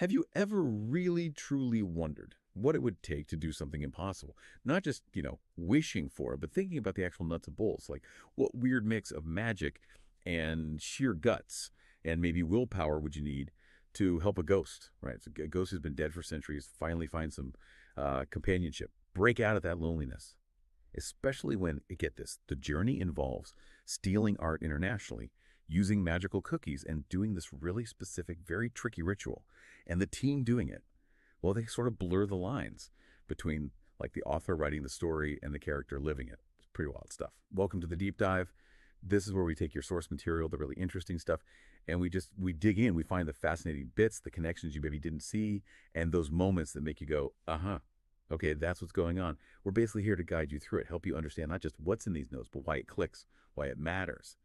Have you ever really, truly wondered what it would take to do something impossible? Not just, wishing for it, but thinking about the actual nuts and bolts. Like, what weird mix of magic and sheer guts and maybe willpower would you need to help a ghost, right? So a ghost who's been dead for centuries finally find some companionship, break out of that loneliness. Especially when, get this, the journey involves stealing art internationally, using magical cookies, and doing this really specific, very tricky ritual. And the team doing it, well, they sort of blur the lines between like the author writing the story and the character living it. It's pretty wild stuff. Welcome to the deep dive. This is where we take your source material, the really interesting stuff, and we dig in. We find the fascinating bits, the connections you maybe didn't see, and those moments that make you go, uh-huh. Okay, that's what's going on. We're basically here to guide you through it, help you understand not just what's in these notes, but why it clicks, why it matters.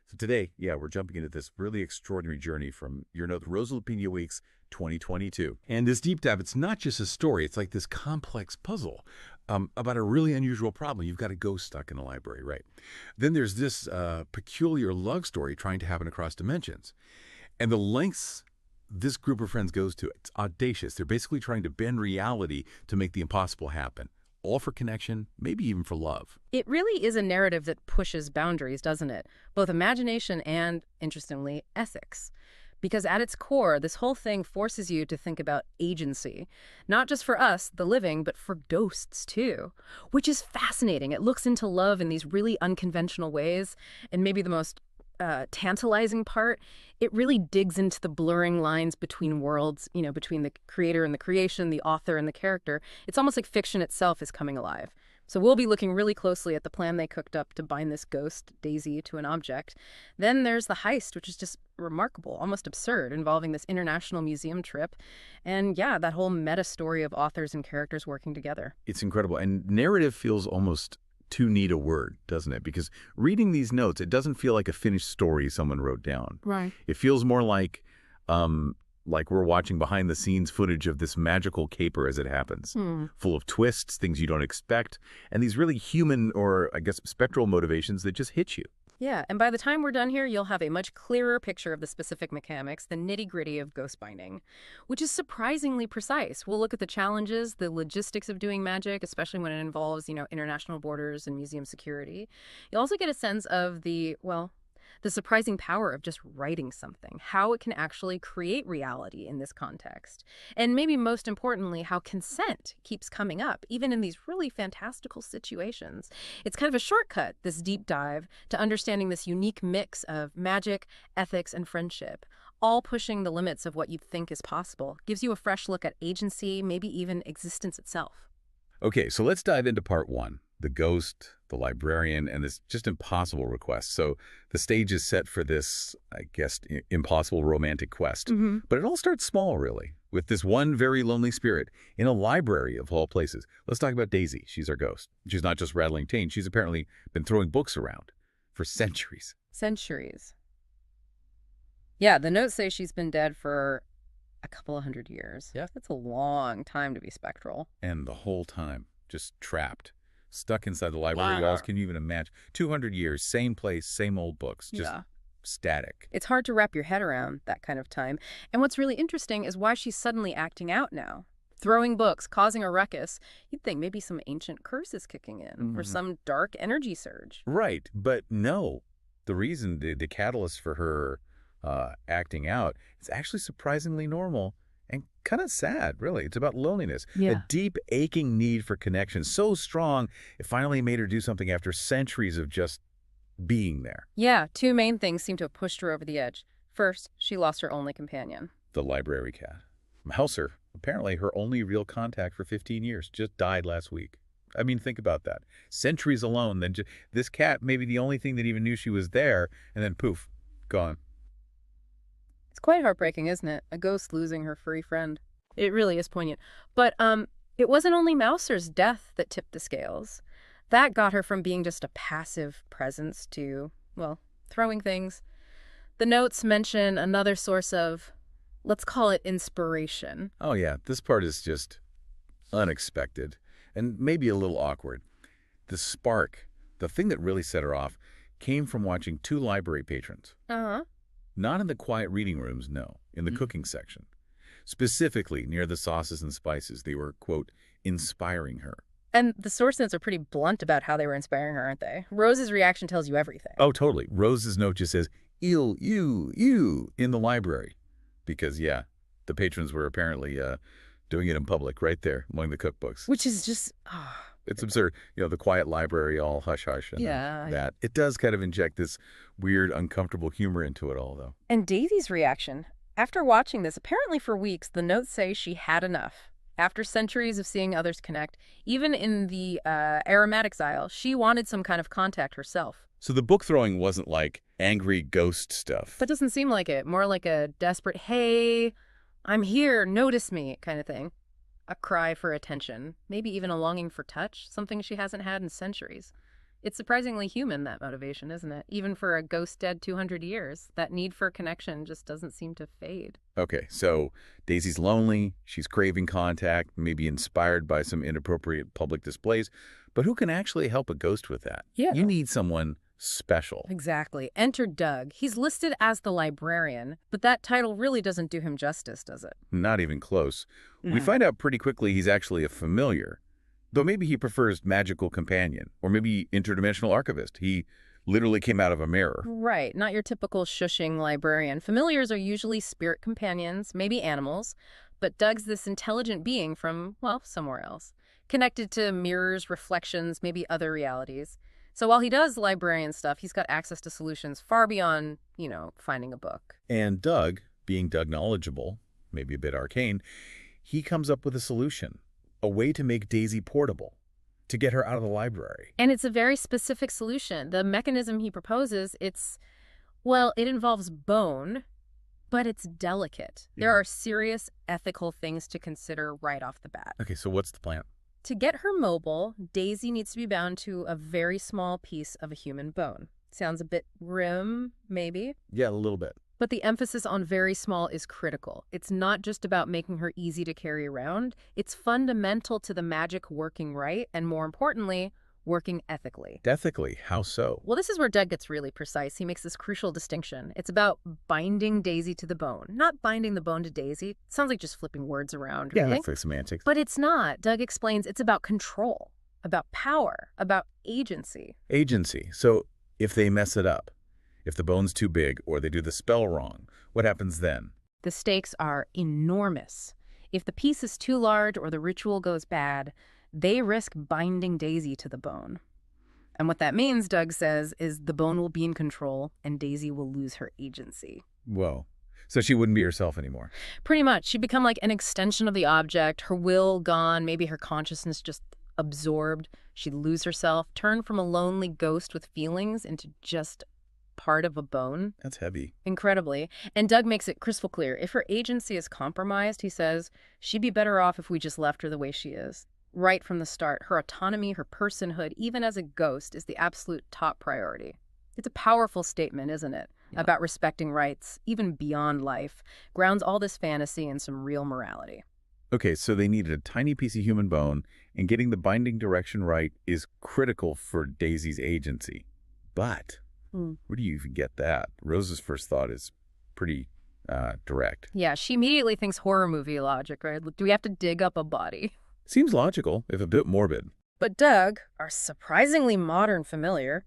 So today, we're jumping into this really extraordinary journey from your note, Rosa Lupina Weeks 2022. And this deep dive, it's not just a story. It's like this complex puzzle about a really unusual problem. You've got a ghost stuck in a library, right? Then there's this peculiar love story trying to happen across dimensions. And the lengths this group of friends goes to, it's audacious. They're basically trying to bend reality to make the impossible happen. All for connection, maybe even for love. It really is a narrative that pushes boundaries, doesn't it? Both imagination and, interestingly, ethics. Because at its core, this whole thing forces you to think about agency. Not just for us, the living, but for ghosts, too. Which is fascinating. It looks into love in these really unconventional ways. And maybe the most tantalizing part, it really digs into the blurring lines between worlds, between the creator and the creation, the author and the character. It's almost like fiction itself is coming alive. So we'll be looking really closely at the plan they cooked up to bind this ghost, Daisy, to an object. Then there's the heist, which is just remarkable, almost absurd, involving this international museum trip. And that whole meta story of authors and characters working together. It's incredible. And narrative feels almost too neat a word, doesn't it? Because reading these notes, it doesn't feel like a finished story someone wrote down. Right. It feels more like we're watching behind-the-scenes footage of this magical caper as it happens, full of twists, things you don't expect, and these really human or, I guess, spectral motivations that just hit you. Yeah, and by the time we're done here, you'll have a much clearer picture of the specific mechanics, the nitty-gritty of ghost binding, which is surprisingly precise. We'll look at the challenges, the logistics of doing magic, especially when it involves, international borders and museum security. You'll also get a sense of the surprising power of just writing something, how it can actually create reality in this context. And maybe most importantly, how consent keeps coming up, even in these really fantastical situations. It's kind of a shortcut, this deep dive, to understanding this unique mix of magic, ethics, and friendship, all pushing the limits of what you'd think is possible. Gives you a fresh look at agency, maybe even existence itself. Okay, so let's dive into part one. The ghost, the librarian, and this just impossible request. So the stage is set for this, I guess, impossible romantic quest. But it all starts small, really, with this one very lonely spirit in a library of all places. Let's talk about Daisy. She's our ghost. She's not just rattling chains. She's apparently been throwing books around for centuries. Centuries. Yeah, the notes say she's been dead for a couple of 100 years. Yeah. That's a long time to be spectral. And the whole time, just trapped. Stuck inside the library walls. Can you even imagine? 200 years, same place, same old books, just static. It's hard to wrap your head around that kind of time. And what's really interesting is why she's suddenly acting out now. Throwing books, causing a ruckus. You'd think maybe some ancient curse is kicking in or some dark energy surge. Right, but no. The reason, the catalyst for her acting out is actually surprisingly normal. And kind of sad, really. It's about loneliness. Yeah. A deep, aching need for connection, so strong, it finally made her do something after centuries of just being there. Yeah, two main things seem to have pushed her over the edge. First, she lost her only companion. The library cat. Mouser, apparently her only real contact for 15 years, just died last week. I mean, think about that. Centuries alone, then this cat, maybe the only thing that even knew she was there, and then poof, gone. It's quite heartbreaking, isn't it? A ghost losing her furry friend. It really is poignant. But it wasn't only Mouser's death that tipped the scales. That got her from being just a passive presence to, throwing things. The notes mention another source of, let's call it inspiration. Oh yeah, this part is just unexpected and maybe a little awkward. The spark, the thing that really set her off, came from watching two library patrons. Uh-huh. Not in the quiet reading rooms, no, in the cooking section. Specifically, near the sauces and spices, they were, quote, inspiring her. And the source notes are pretty blunt about how they were inspiring her, aren't they? Rose's reaction tells you everything. Oh, totally. Rose's note just says, you, in the library. Because, yeah, the patrons were apparently doing it in public right there among the cookbooks. Which is just... It's absurd. You know, the quiet library, all hush-hush and Yeah. that. It does kind of inject this weird, uncomfortable humor into it all, though. And Daisy's reaction. After watching this, apparently for weeks, the notes say she had enough. After centuries of seeing others connect, even in the aromatics aisle, she wanted some kind of contact herself. So the book throwing wasn't like angry ghost stuff. That doesn't seem like it. More like a desperate, hey, I'm here, notice me kind of thing. A cry for attention. Maybe even a longing for touch, something she hasn't had in centuries. It's surprisingly human, that motivation, isn't it? Even for a ghost dead 200 years, that need for connection just doesn't seem to fade. Okay, so Daisy's lonely, she's craving contact, maybe inspired by some inappropriate public displays, but who can actually help a ghost with that? Yeah. You need someone special. Exactly. Enter Doug. He's listed as the librarian, but that title really doesn't do him justice, does it? Not even close. We find out pretty quickly he's actually a familiar, though maybe he prefers magical companion, or maybe interdimensional archivist. He literally came out of a mirror. Right, not your typical shushing librarian. Familiars are usually spirit companions, maybe animals, but Doug's this intelligent being from, well, somewhere else, connected to mirrors, reflections, maybe other realities. So while he does librarian stuff, he's got access to solutions far beyond, finding a book. And Doug, being Doug knowledgeable, maybe a bit arcane, he comes up with a solution, a way to make Daisy portable, to get her out of the library. And it's a very specific solution. The mechanism he proposes, it involves bone, but it's delicate. Yeah. There are serious ethical things to consider right off the bat. Okay, so what's the plan? To get her mobile, Daisy needs to be bound to a very small piece of a human bone. Sounds a bit grim, maybe? Yeah, a little bit. But the emphasis on very small is critical. It's not just about making her easy to carry around. It's fundamental to the magic working right, and more importantly, working ethically. Ethically, how so? Well, this is where Doug gets really precise. He makes this crucial distinction. It's about binding Daisy to the bone, not binding the bone to Daisy. Sounds like just flipping words around, Yeah, right? that's like semantics. But it's not. Doug explains it's about control, about power, about agency. Agency. So if they mess it up, if the bone's too big or they do the spell wrong, what happens then? The stakes are enormous. If the piece is too large or the ritual goes bad, they risk binding Daisy to the bone. And what that means, Doug says, is the bone will be in control and Daisy will lose her agency. Whoa. So she wouldn't be herself anymore. Pretty much. She'd become like an extension of the object, her will gone, maybe her consciousness just absorbed. She'd lose herself, turn from a lonely ghost with feelings into just part of a bone. That's heavy. Incredibly. And Doug makes it crystal clear. If her agency is compromised, he says, she'd be better off if we just left her the way she is. Right from the start, her autonomy, her personhood, even as a ghost, is the absolute top priority. It's a powerful statement, isn't it? Yeah. About respecting rights, even beyond life, grounds all this fantasy in some real morality. Okay, so they needed a tiny piece of human bone, and getting the binding direction right is critical for Daisy's agency. But where do you even get that? Rose's first thought is pretty direct. Yeah, she immediately thinks horror movie logic, right? Do we have to dig up a body? Seems logical, if a bit morbid. But Doug, our surprisingly modern familiar,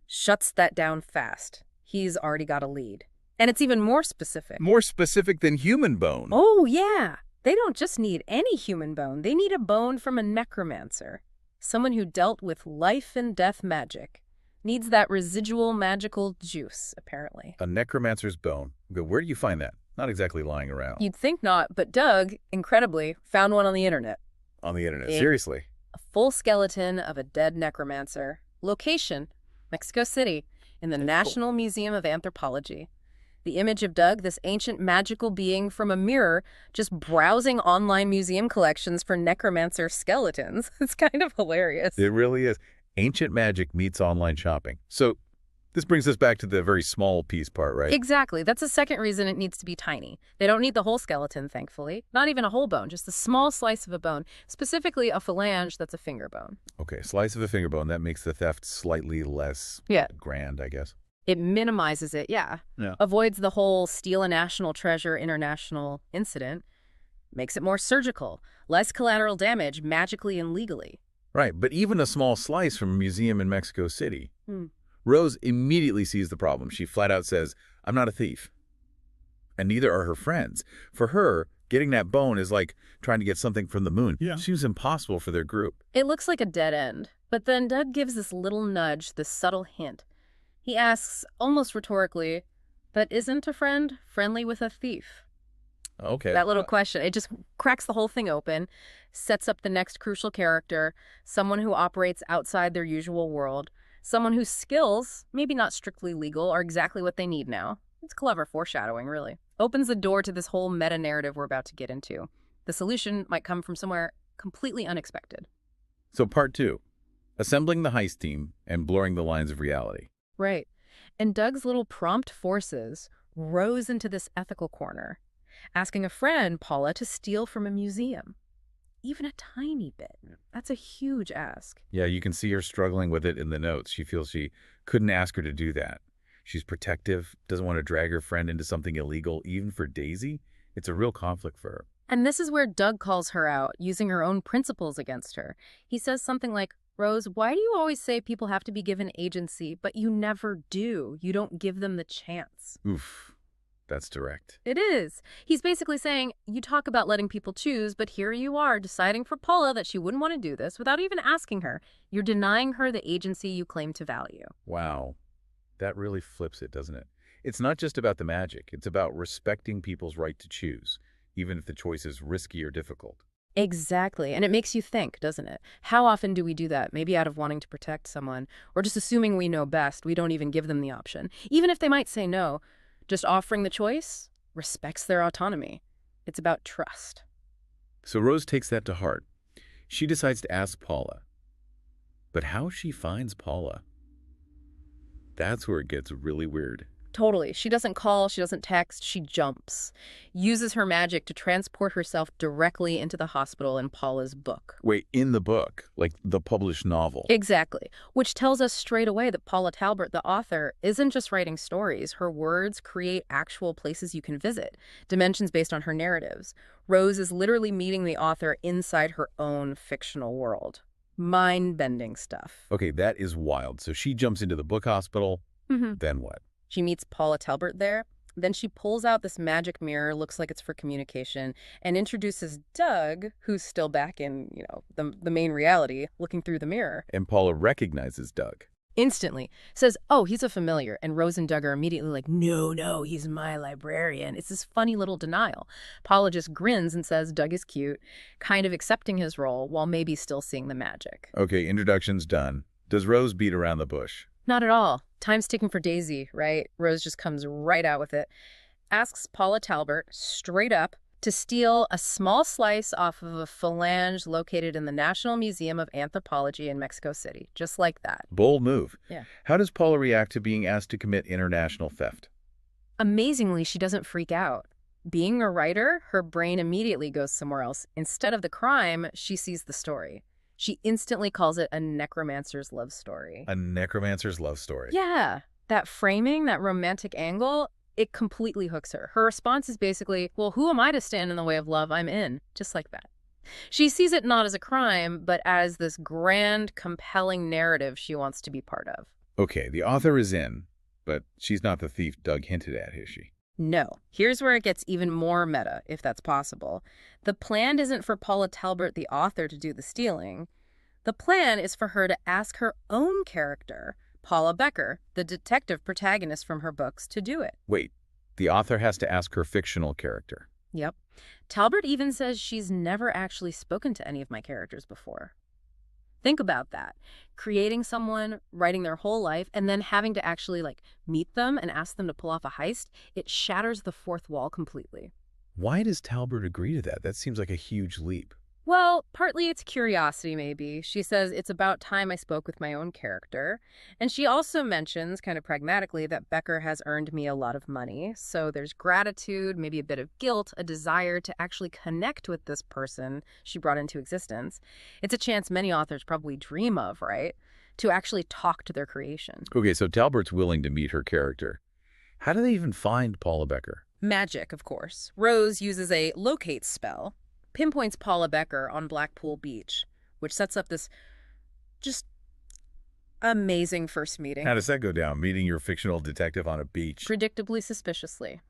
shuts that down fast. He's already got a lead. And it's even more specific. More specific than human bone. Oh, yeah. They don't just need any human bone. They need a bone from a necromancer. Someone who dealt with life and death magic. Needs that residual magical juice, apparently. A necromancer's bone. Where do you find that? Not exactly lying around. You'd think not, but Doug, incredibly, found one on the internet. On the internet? Seriously? A full skeleton of a dead necromancer. Location, Mexico City, in the National Museum of Anthropology. The image of Doug, this ancient magical being from a mirror, just browsing online museum collections for necromancer skeletons. It's kind of hilarious. It really is. Ancient magic meets online shopping. So this brings us back to the very small piece part, right? Exactly. That's the second reason it needs to be tiny. They don't need the whole skeleton, thankfully. Not even a whole bone, just a small slice of a bone, specifically a phalange that's a finger bone. Okay, slice of a finger bone. That makes the theft slightly less grand, I guess. It minimizes it, yeah. Avoids the whole steal a national treasure international incident. Makes it more surgical, less collateral damage magically and legally. Right, but even a small slice from a museum in Mexico City. Hmm. Rose immediately sees the problem. She flat out says, "I'm not a thief." And neither are her friends. For her, getting that bone is like trying to get something from the moon. Yeah. Seems impossible for their group. It looks like a dead end. But then Doug gives this little nudge, this subtle hint. He asks, almost rhetorically, but isn't a friend friendly with a thief? Okay. That little question, it just cracks the whole thing open, sets up the next crucial character, someone who operates outside their usual world, someone whose skills, maybe not strictly legal, are exactly what they need now. It's clever foreshadowing, really. Opens the door to this whole meta-narrative we're about to get into. The solution might come from somewhere completely unexpected. So part 2, assembling the heist team and blurring the lines of reality. Right. And Doug's little prompt forces rose into this ethical corner, asking a friend, Paula, to steal from a museum. Even a tiny bit. That's a huge ask. Yeah, you can see her struggling with it in the notes. She feels she couldn't ask her to do that. She's protective, doesn't want to drag her friend into something illegal, even for Daisy. It's a real conflict for her. And this is where Doug calls her out, using her own principles against her. He says something like, "Rose, why do you always say people have to be given agency, but you never do? You don't give them the chance." Oof, that's direct. It is. He's basically saying, you talk about letting people choose, but here you are deciding for Paula that she wouldn't want to do this without even asking her. You're denying her the agency you claim to value. Wow. That really flips it, doesn't it? It's not just about the magic. It's about respecting people's right to choose, even if the choice is risky or difficult. Exactly. And it makes you think, doesn't it? How often do we do that? Maybe out of wanting to protect someone, or just assuming we know best, we don't even give them the option. Even if they might say no, just offering the choice respects their autonomy. It's about trust. So Rose takes that to heart. She decides to ask Paula. But how she finds Paula? That's where it gets really weird. Totally. She doesn't call, she doesn't text, she jumps. Uses her magic to transport herself directly into the hospital in Paula's book. Wait, in the book, like the published novel. Exactly. Which tells us straight away that Paula Talbert, the author, isn't just writing stories. Her words create actual places you can visit, dimensions based on her narratives. Rose is literally meeting the author inside her own fictional world. Mind-bending stuff. Okay, that is wild. So she jumps into the book hospital. Then what? She meets Paula Talbert there. Then she pulls out this magic mirror, looks like it's for communication, and introduces Doug, who's still back in, the main reality, looking through the mirror. And Paula recognizes Doug. Instantly. Says, oh, he's a familiar. And Rose and Doug are immediately like, no, he's my librarian. It's this funny little denial. Paula just grins and says Doug is cute, kind of accepting his role while maybe still seeing the magic. Okay, introduction's done. Does Rose beat around the bush? Not at all. Time's ticking for Daisy, right? Rose just comes right out with it. Asks Paula Talbert straight up to steal a small slice off of a phalange located in the National Museum of Anthropology in Mexico City. Just like that. Bold move. Yeah. How does Paula react to being asked to commit international theft? Amazingly, she doesn't freak out. Being a writer, her brain immediately goes somewhere else. Instead of the crime, she sees the story. She instantly calls it a necromancer's love story. A necromancer's love story. Yeah. That framing, that romantic angle, it completely hooks her. Her response is basically, well, who am I to stand in the way of love? I'm in. Just like that. She sees it not as a crime, but as this grand, compelling narrative she wants to be part of. Okay, the author is in, but she's not the thief Doug hinted at, is she? No. Here's where it gets even more meta, if that's possible. The plan isn't for Paula Talbert, the author, to do the stealing. The plan is for her to ask her own character, Paula Becker, the detective protagonist from her books, to do it. Wait, the author has to ask her fictional character. Yep. Talbert even says she's never actually spoken to any of my characters before. Think about that. Creating someone, writing their whole life, and then having to actually, meet them and ask them to pull off a heist, it shatters the fourth wall completely. Why does Talbert agree to that? That seems like a huge leap. Well, partly it's curiosity, maybe. She says it's about time I spoke with my own character. And she also mentions, kind of pragmatically, that Becker has earned me a lot of money. So there's gratitude, maybe a bit of guilt, a desire to actually connect with this person she brought into existence. It's a chance many authors probably dream of, right? To actually talk to their creation. Okay, so Talbert's willing to meet her character. How do they even find Paula Becker? Magic, of course. Rose uses a locate spell, pinpoints Paula Becker on Blackpool Beach, which sets up this just amazing first meeting. How does that go down, meeting your fictional detective on a beach? Predictably suspiciously.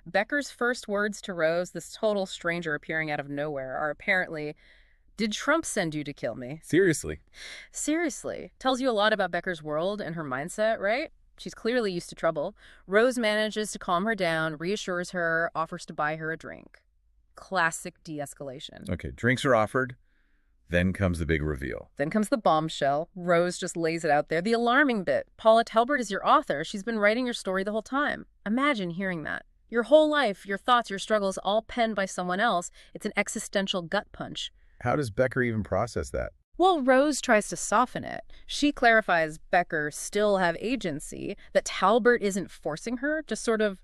Becker's first words to Rose, this total stranger appearing out of nowhere, are apparently, "Did Trump send you to kill me?" Seriously. Seriously. Tells you a lot about Becker's world and her mindset, right? She's clearly used to trouble. Rose manages to calm her down, reassures her, offers to buy her a drink. Classic de-escalation. Okay, drinks are offered. Then comes the big reveal. Then comes the bombshell. Rose just lays it out there. The alarming bit. Paula Talbert is your author. She's been writing your story the whole time. Imagine hearing that. Your whole life, your thoughts, your struggles, all penned by someone else. It's an existential gut punch. How does Becker even process that? Well, Rose tries to soften it. She clarifies Becker still have agency, that Talbert isn't forcing her, just sort of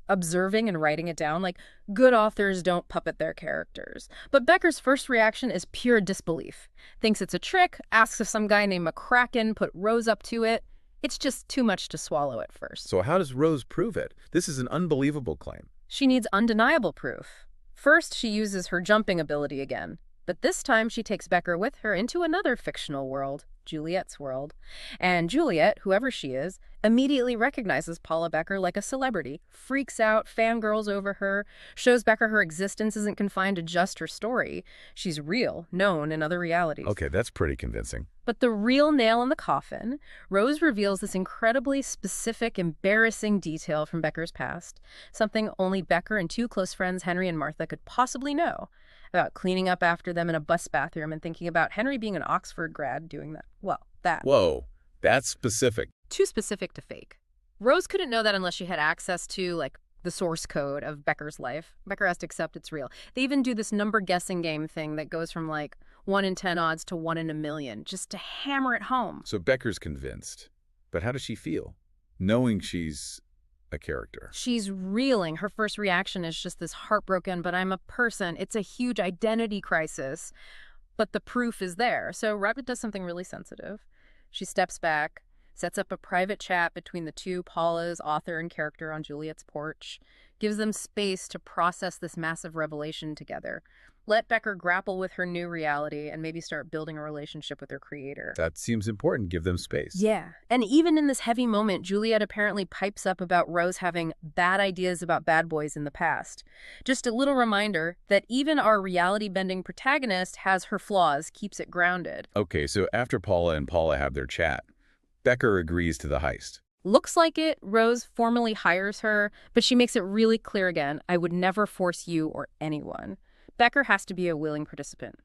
observing and writing it down, like good authors don't puppet their characters. But Becker's first reaction is pure disbelief. Thinks it's a trick, asks if some guy named McCracken put Rose up to it. It's just too much to swallow at first. So how does Rose prove it? This is an unbelievable claim. She needs undeniable proof. First, she uses her jumping ability again. But this time she takes Becker with her into another fictional world, Juliet's world. And Juliet, whoever she is, immediately recognizes Paula Becker like a celebrity, freaks out, fangirls over her, shows Becker her existence isn't confined to just her story. She's real, known in other realities. Okay, that's pretty convincing. But the real nail in the coffin, Rose reveals this incredibly specific, embarrassing detail from Becker's past, something only Becker and two close friends, Henry and Martha, could possibly know. About cleaning up after them in a bus bathroom and thinking about Henry being an Oxford grad doing that. Well, that. Whoa, that's specific. Too specific to fake. Rose couldn't know that unless she had access to, like, the source code of Becker's life. Becker has to accept it's real. They even do this number guessing game thing that goes from, like, 1 in 10 odds to 1 in a million, just to hammer it home. So Becker's convinced. But how does she feel, knowing she's a character? She's reeling. Her first reaction is just this heartbroken, but I'm a person. It's a huge identity crisis. But the proof is there. So Rabbit does something really sensitive. She steps back, sets up a private chat between the two, Paula's author and character, on Juliet's porch, gives them space to process this massive revelation together. Let Becker grapple with her new reality and maybe start building a relationship with her creator. That seems important. Give them space. Yeah. And even in this heavy moment, Juliet apparently pipes up about Rose having bad ideas about bad boys in the past. Just a little reminder that even our reality-bending protagonist has her flaws, keeps it grounded. Okay, so after Paula and Paula have their chat, Becker agrees to the heist. Looks like it. Rose formally hires her, but she makes it really clear again, I would never force you or anyone. Becker has to be a willing participant.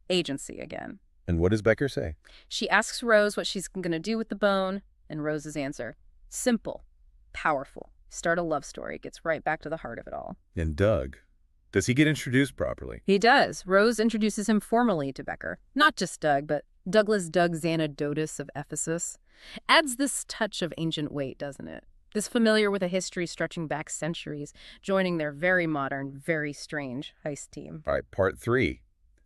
Agency again. And what does Becker say? She asks Rose what she's going to do with the bone, and Rose's answer, simple, powerful. Start a love story. Gets right back to the heart of it all. And Doug, does he get introduced properly? He does. Rose introduces him formally to Becker. Not just Doug, but Douglas Doug Xanadotus of Ephesus. Adds this touch of ancient weight, doesn't it? This familiar with a history stretching back centuries, joining their very modern, very strange heist team. All right, part 3.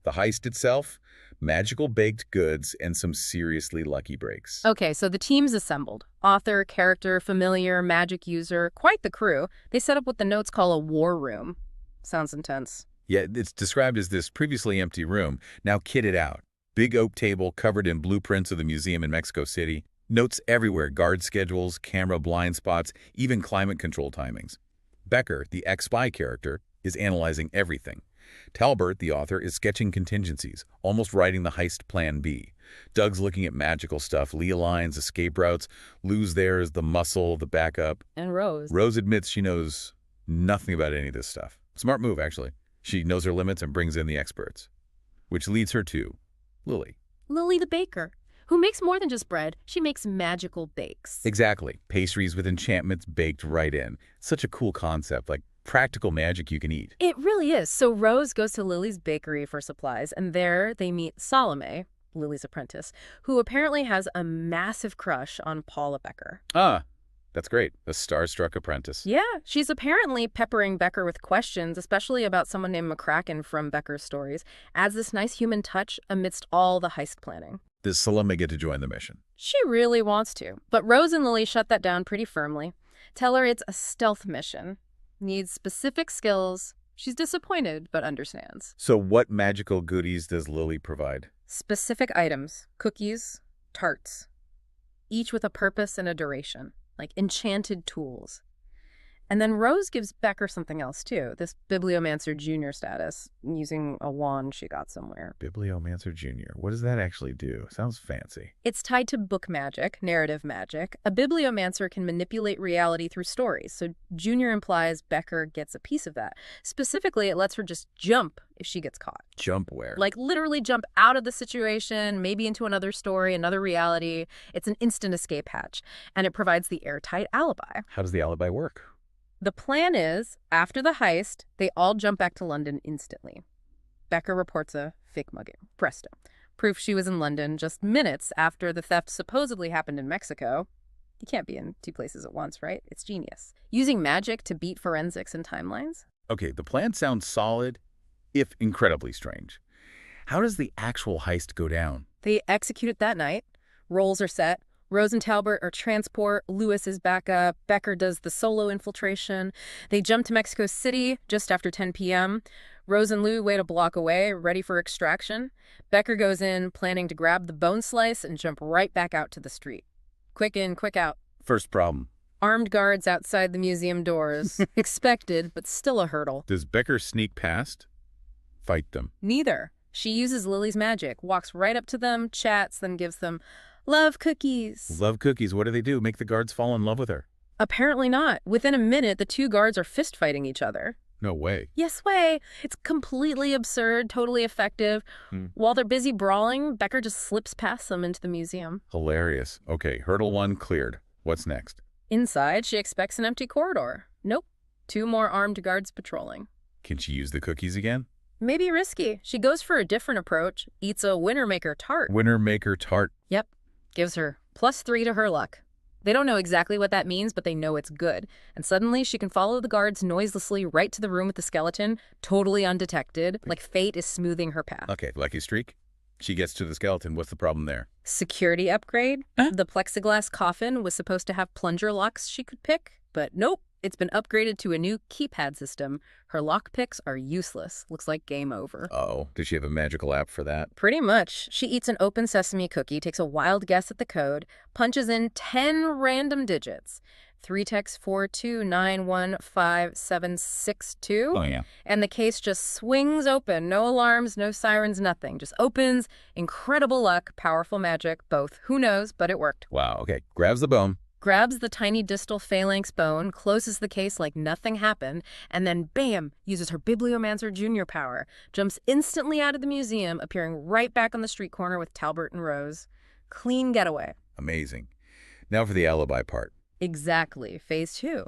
The heist itself, magical baked goods, and some seriously lucky breaks. Okay, so the team's assembled. Author, character, familiar, magic user, quite the crew. They set up what the notes call a war room. Sounds intense. Yeah, it's described as this previously empty room, now kitted out. Big oak table covered in blueprints of the museum in Mexico City. Notes everywhere, guard schedules, camera blind spots, even climate control timings. Becker, the ex-spy character, is analyzing everything. Talbert, the author, is sketching contingencies, almost writing the heist plan B. Doug's looking at magical stuff, Leah lines, escape routes, Lou's there as the muscle, the backup. And Rose. Rose admits she knows nothing about any of this stuff. Smart move, actually. She knows her limits and brings in the experts. Which leads her to Lily. Lily the baker, who makes more than just bread. She makes magical bakes. Exactly. Pastries with enchantments baked right in. Such a cool concept, like practical magic you can eat. It really is. So Rose goes to Lily's bakery for supplies, and there they meet Salome, Lily's apprentice, who apparently has a massive crush on Paula Becker. Ah, that's great. A starstruck apprentice. Yeah, she's apparently peppering Becker with questions, especially about someone named McCracken from Becker's stories, adds this nice human touch amidst all the heist planning. Does Salome get to join the mission? She really wants to, but Rose and Lily shut that down pretty firmly. Tell her it's a stealth mission. Needs specific skills. She's disappointed, but understands. So what magical goodies does Lily provide? Specific items, cookies, tarts, each with a purpose and a duration, like enchanted tools. And then Rose gives Becker something else, too, this Bibliomancer Jr. status, using a wand she got somewhere. Bibliomancer Jr. What does that actually do? Sounds fancy. It's tied to book magic, narrative magic. A Bibliomancer can manipulate reality through stories, so Jr. implies Becker gets a piece of that. Specifically, it lets her just jump if she gets caught. Jump where? Like literally jump out of the situation, maybe into another story, another reality. It's an instant escape hatch, and it provides the airtight alibi. How does the alibi work? The plan is, after the heist, they all jump back to London instantly. Becker reports a fake mugging. Presto. Proof she was in London just minutes after the theft supposedly happened in Mexico. You can't be in two places at once, right? It's genius. Using magic to beat forensics and timelines? Okay, the plan sounds solid, if incredibly strange. How does the actual heist go down? They execute it that night. Roles are set. Rose and Talbot are transport, Lewis is backup, Becker does the solo infiltration. They jump to Mexico City just after 10 p.m. Rose and Lou wait a block away, ready for extraction. Becker goes in, planning to grab the bone slice and jump right back out to the street. Quick in, quick out. First problem. Armed guards outside the museum doors. Expected, but still a hurdle. Does Becker sneak past? Fight them. Neither. She uses Lily's magic, walks right up to them, chats, then gives them love cookies. Love cookies. What do? Make the guards fall in love with her? Apparently not. Within a minute, the two guards are fist-fighting each other. No way. Yes way. It's completely absurd, totally effective. While they're busy brawling, Becker just slips past them into the museum. Hilarious. Okay, hurdle 1 cleared. What's next? Inside, she expects an empty corridor. Nope. 2 more armed guards patrolling. Can she use the cookies again? Maybe risky. She goes for a different approach. Eats a Winnermaker tart. Winnermaker tart. Yep. Gives her +3 to her luck. They don't know exactly what that means, but they know it's good. And suddenly, she can follow the guards noiselessly right to the room with the skeleton, totally undetected, like fate is smoothing her path. Okay, lucky streak. She gets to the skeleton. What's the problem there? Security upgrade. The plexiglass coffin was supposed to have plunger locks she could pick, but nope. It's been upgraded to a new keypad system. Her lock picks are useless. Looks like game over. Uh-oh. Does she have a magical app for that? Pretty much. She eats an open sesame cookie, takes a wild guess at the code, punches in 10 random digits. 3text42915762. Oh, yeah. And the case just swings open. No alarms, no sirens, nothing. Just opens. Incredible luck, powerful magic, both. Who knows, but it worked. Wow, okay. Grabs the bone. Grabs the tiny distal phalanx bone, closes the case like nothing happened, and then bam, uses her Bibliomancer Jr. power, jumps instantly out of the museum, appearing right back on the street corner with Talbot and Rose. Clean getaway. Amazing. Now for the alibi part. Exactly. Phase 2.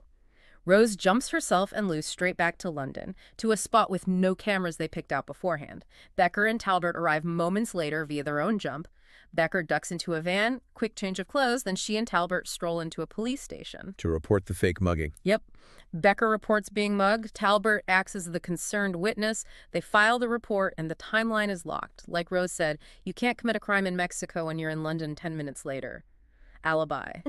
Rose jumps herself and Lou straight back to London, to a spot with no cameras they picked out beforehand. Becker and Talbot arrive moments later via their own jump. Becker ducks into a van, quick change of clothes, then she and Talbot stroll into a police station. To report the fake mugging. Yep. Becker reports being mugged. Talbot acts as the concerned witness. They file the report, and the timeline is locked. Like Rose said, you can't commit a crime in Mexico when you're in London 10 minutes later. Alibi.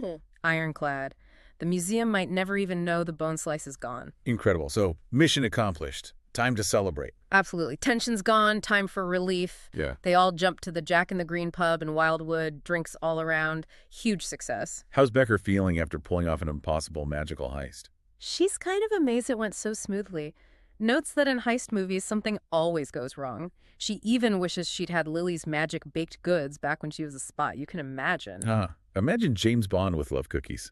Ironclad. The museum might never even know the bone slice is gone. Incredible. So, mission accomplished. Time to celebrate. Absolutely. Tension's gone. Time for relief. Yeah. They all jump to the Jack in the Green pub in Wildwood. Drinks all around. Huge success. How's Becker feeling after pulling off an impossible magical heist? She's kind of amazed it went so smoothly. Notes that in heist movies, something always goes wrong. She even wishes she'd had Lily's magic baked goods back when she was a spy. You can imagine. Imagine James Bond with love cookies.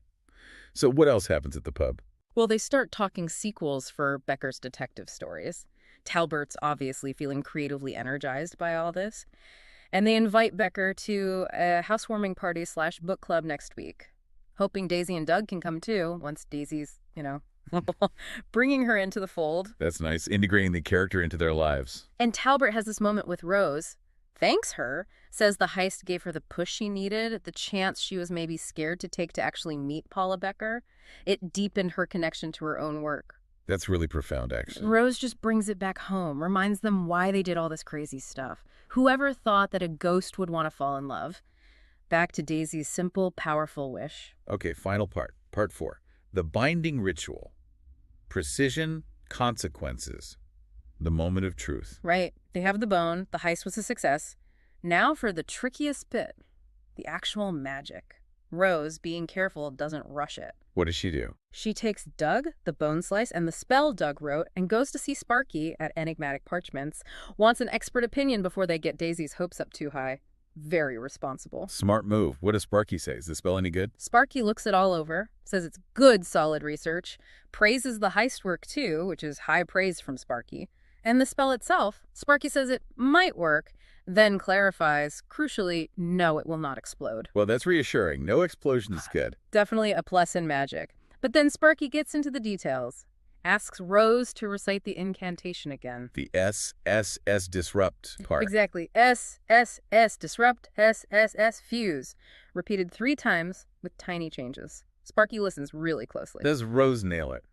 So what else happens at the pub? Well, they start talking sequels for Becker's detective stories. Talbot's obviously feeling creatively energized by all this. And they invite Becker to a housewarming party / book club next week. Hoping Daisy and Doug can come too, once Daisy's, bringing her into the fold. That's nice, integrating the character into their lives. And Talbot has this moment with Rose. Thanks her, says the heist gave her the push she needed, the chance she was maybe scared to take to actually meet Paula Becker. It deepened her connection to her own work. That's really profound, actually. Rose just brings it back home, reminds them why they did all this crazy stuff. Whoever thought that a ghost would want to fall in love? Back to Daisy's simple, powerful wish. Okay, final part. Part 4. The binding ritual. Precision, consequences. The moment of truth. Right. They have the bone. The heist was a success. Now for the trickiest bit, the actual magic. Rose, being careful, doesn't rush it. What does she do? She takes Doug, the bone slice, and the spell Doug wrote, and goes to see Sparky at Enigmatic Parchments. Wants an expert opinion before they get Daisy's hopes up too high. Very responsible. Smart move. What does Sparky say? Is the spell any good? Sparky looks it all over, says it's good, solid research, praises the heist work too, which is high praise from Sparky. And the spell itself, Sparky says it might work, then clarifies, crucially, no, it will not explode. Well, that's reassuring. No explosion is good. Definitely a plus in magic. But then Sparky gets into the details. Asks Rose to recite the incantation again. The S disrupt part. Exactly. S, disrupt, S, fuse. Repeated 3 times with tiny changes. Sparky listens really closely. Does Rose nail it?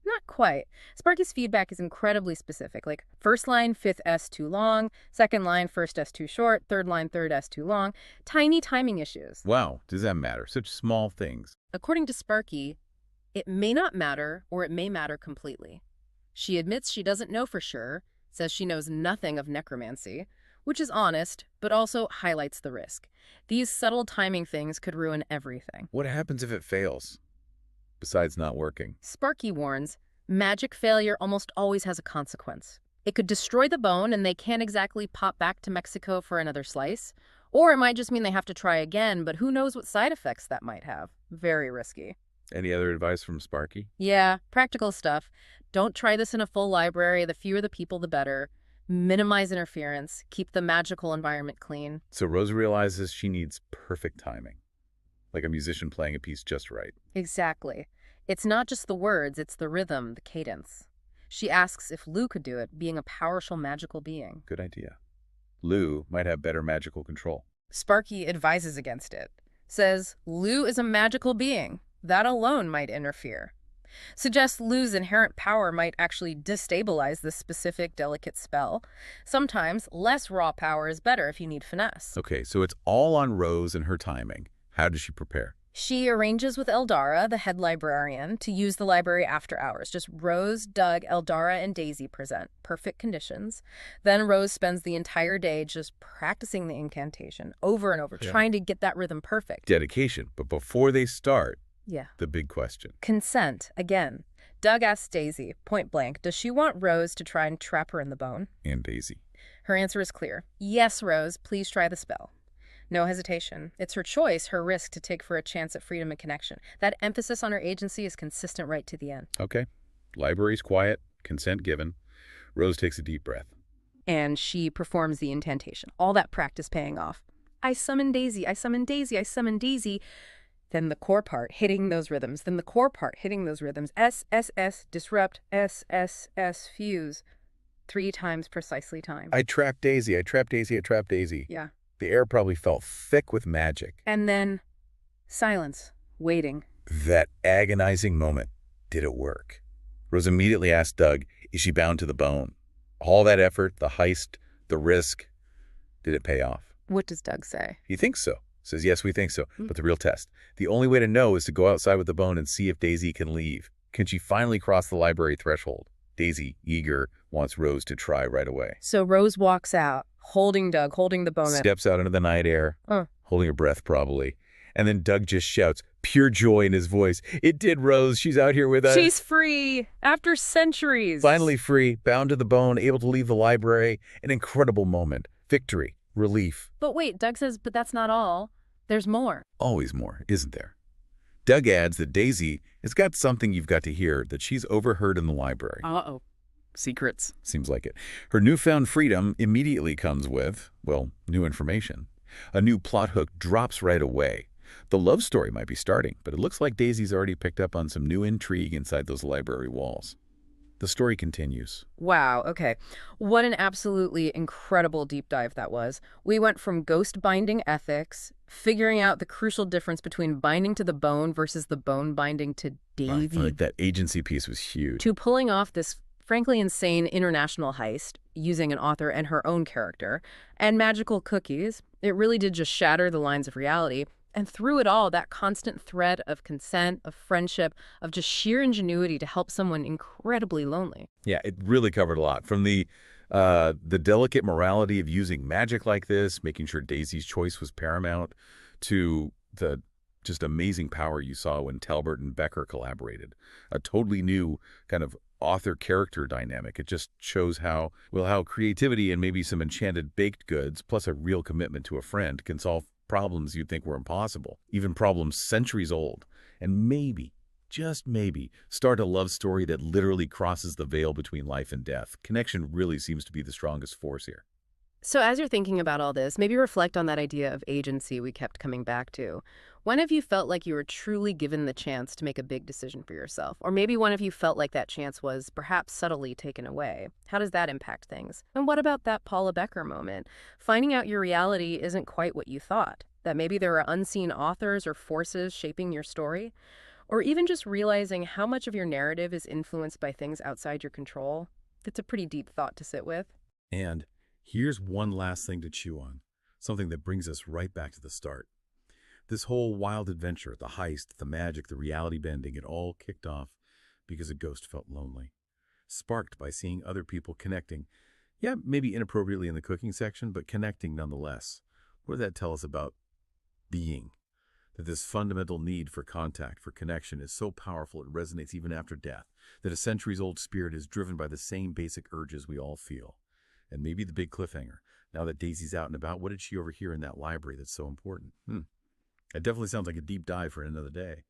Not quite. Sparky's feedback is incredibly specific, like first line, 5th S too long, second line, 1st S too short, third line, 3rd S too long. Tiny timing issues. Wow, does that matter? Such small things. According to Sparky, it may not matter or it may matter completely. She admits she doesn't know for sure, says she knows nothing of necromancy, which is honest, but also highlights the risk. These subtle timing things could ruin everything. What happens if it fails? Besides not working. Sparky warns, magic failure almost always has a consequence. It could destroy the bone and they can't exactly pop back to Mexico for another slice. Or it might just mean they have to try again, but who knows what side effects that might have. Very risky. Any other advice from Sparky? Yeah, practical stuff. Don't try this in a full library. The fewer the people, the better. Minimize interference. Keep the magical environment clean. So Rose realizes she needs perfect timing. Like a musician playing a piece just right. Exactly. It's not just the words, it's the rhythm, the cadence. She asks if Lou could do it, being a powerful magical being. Good idea. Lou might have better magical control. Sparky advises against it. Says Lou is a magical being. That alone might interfere. Suggests Lou's inherent power might actually destabilize this specific delicate spell. Sometimes less raw power is better if you need finesse. Okay, so it's all on Rose and her timing. How does she prepare? She arranges with Eldara, the head librarian, to use the library after hours. Just Rose, Doug, Eldara, and Daisy present. Perfect conditions. Then Rose spends the entire day just practicing the incantation over and over, trying to get that rhythm perfect. Dedication. But before they start, Yeah. the big question. Consent, again. Doug asks Daisy, point blank, does she want Rose to try and trap her in the bone? And Daisy. Her answer is clear. Yes, Rose, please try the spell. No hesitation. It's her choice, her risk to take for a chance at freedom and connection. That emphasis on her agency is consistent right to the end. Okay. Library's quiet. Consent given. Rose takes a deep breath. And she performs the incantation. All that practice paying off. I summon Daisy, I summon Daisy, I summon Daisy. Then the core part hitting those rhythms. Then the core part hitting those rhythms. S, disrupt, S, fuse. 3 times precisely timed. I trapped Daisy. I trapped Daisy. I trapped Daisy. Yeah. The air probably felt thick with magic. And then silence, waiting. That agonizing moment. Did it work? Rose immediately asked Doug, is she bound to the bone? All that effort, the heist, the risk, did it pay off? What does Doug say? He thinks so. Says, yes, we think so. But the real test. The only way to know is to go outside with the bone and see if Daisy can leave. Can she finally cross the library threshold? Daisy, eager, wants Rose to try right away. So Rose walks out, holding Doug, holding the bone. Steps out into the night air, holding her breath probably. And then Doug just shouts, pure joy in his voice. It did, Rose. She's out here with us. She's free after centuries. Finally free, bound to the bone, able to leave the library. An incredible moment. Victory. Relief. But wait, Doug says, but that's not all. There's more. Always more, isn't there? Doug adds that Daisy has got something you've got to hear that she's overheard in the library. Uh-oh. Secrets. Seems like it. Her newfound freedom immediately comes with, well, new information. A new plot hook drops right away. The love story might be starting, but it looks like Daisy's already picked up on some new intrigue inside those library walls. The story continues. Wow, okay. What an absolutely incredible deep dive that was. We went from ghost binding ethics, figuring out the crucial difference between binding to the bone versus the bone binding to Daisy. I feel like that agency piece was huge. To pulling off this frankly insane international heist using an author and her own character, and magical cookies. It really did just shatter the lines of reality. And through it all, that constant thread of consent, of friendship, of just sheer ingenuity to help someone incredibly lonely. Yeah, it really covered a lot. From the delicate morality of using magic like this, making sure Daisy's choice was paramount, to the just amazing power you saw when Talbot and Becker collaborated. A totally new kind of author-character dynamic. It just shows how creativity and maybe some enchanted baked goods, plus a real commitment to a friend, can solve problems you'd think were impossible, even problems centuries old, and maybe, just maybe, start a love story that literally crosses the veil between life and death. Connection really seems to be the strongest force here. So as you're thinking about all this, maybe reflect on that idea of agency we kept coming back to. When have you felt like you were truly given the chance to make a big decision for yourself? Or maybe when have you felt like that chance was perhaps subtly taken away? How does that impact things? And what about that Paula Becker moment? Finding out your reality isn't quite what you thought. That maybe there are unseen authors or forces shaping your story? Or even just realizing how much of your narrative is influenced by things outside your control? It's a pretty deep thought to sit with. And here's one last thing to chew on, something that brings us right back to the start. This whole wild adventure, the heist, the magic, the reality bending, it all kicked off because a ghost felt lonely, sparked by seeing other people connecting. Yeah, maybe inappropriately in the cooking section, but connecting nonetheless. What did that tell us about being? That this fundamental need for contact, for connection, is so powerful it resonates even after death, that a centuries-old spirit is driven by the same basic urges we all feel. And maybe the big cliffhanger, now that Daisy's out and about, what did she overhear in that library that's so important? It definitely sounds like a deep dive for another day.